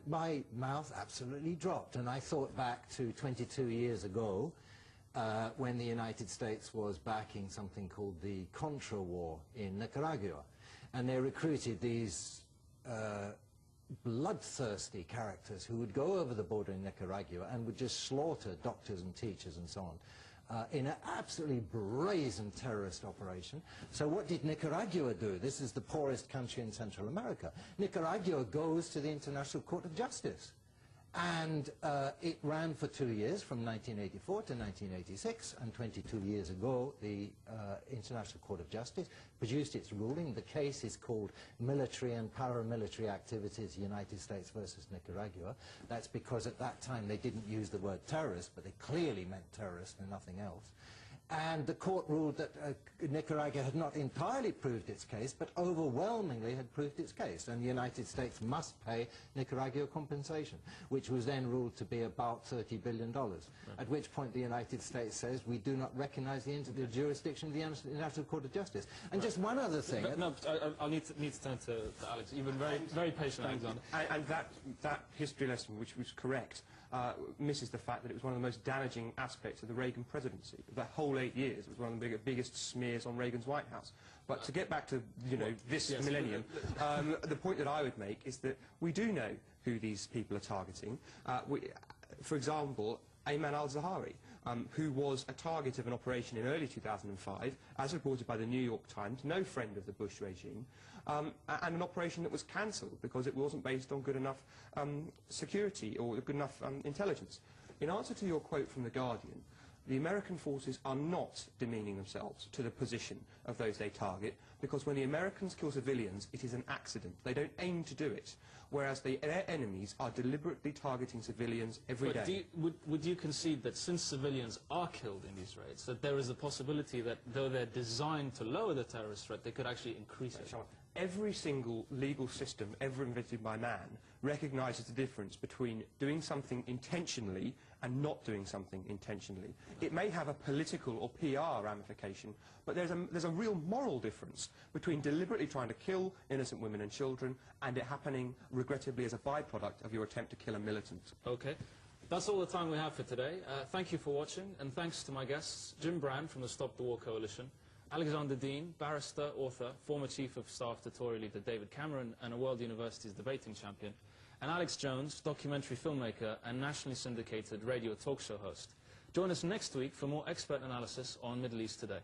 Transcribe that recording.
my mouth absolutely dropped, and I thought back to 22 years ago when the United States was backing something called the Contra War in Nicaragua, and they recruited these bloodthirsty characters who would go over the border in Nicaragua and would just slaughter doctors and teachers and so on. In an absolutely brazen terrorist operation. So what did Nicaragua do? This is the poorest country in Central America. Nicaragua goes to the International Court of Justice. And it ran for 2 years, from 1984 to 1986, and 22 years ago the International Court of Justice produced its ruling. The case is called Military and Paramilitary Activities, United States versus Nicaragua. That's because at that time they didn't use the word terrorist, but they clearly meant terrorist and nothing else. And the court ruled that Nicaragua had not entirely proved its case, but overwhelmingly had proved its case, and the United States must pay Nicaragua compensation, which was then ruled to be about $30 billion, at which point the United States says we do not recognize the jurisdiction of the International Court of Justice. And just one other thing. No, I'll need to turn to Alex. You've been very patient, Alexander. And that history lesson, which was correct, misses the fact that it was one of the most damaging aspects of the Reagan presidency. The whole 8 years, it was one of the biggest smears on Reagan's White House. But to get back to, this millennium, the point that I would make is that we do know who these people are targeting. For example, Ayman al-Zawahiri, who was a target of an operation in early 2005, as reported by the New York Times, no friend of the Bush regime, and an operation that was cancelled because it wasn't based on good enough security or good enough intelligence. In answer to your quote from The Guardian, the American forces are not demeaning themselves to the position of those they target, because when the Americans kill civilians, it is an accident. They don't aim to do it, whereas their enemies are deliberately targeting civilians every day. Would you concede that since civilians are killed in these raids, that there is a possibility that though they're designed to lower the terrorist threat, they could actually increase it? Every single legal system ever invented by man recognises the difference between doing something intentionally and not doing something intentionally. It may have a political or PR ramification, but there's a real moral difference between deliberately trying to kill innocent women and children and it happening, regrettably, as a byproduct of your attempt to kill a militant. Okay. That's all the time we have for today. Thank you for watching, and thanks to my guests, Jim Brand from the Stop the War Coalition, Alexander Dean, barrister, author, former Chief of Staff to Tory leader David Cameron and a World University's debating champion, and Alex Jones, documentary filmmaker and nationally syndicated radio talk show host. Join us next week for more expert analysis on Middle East Today.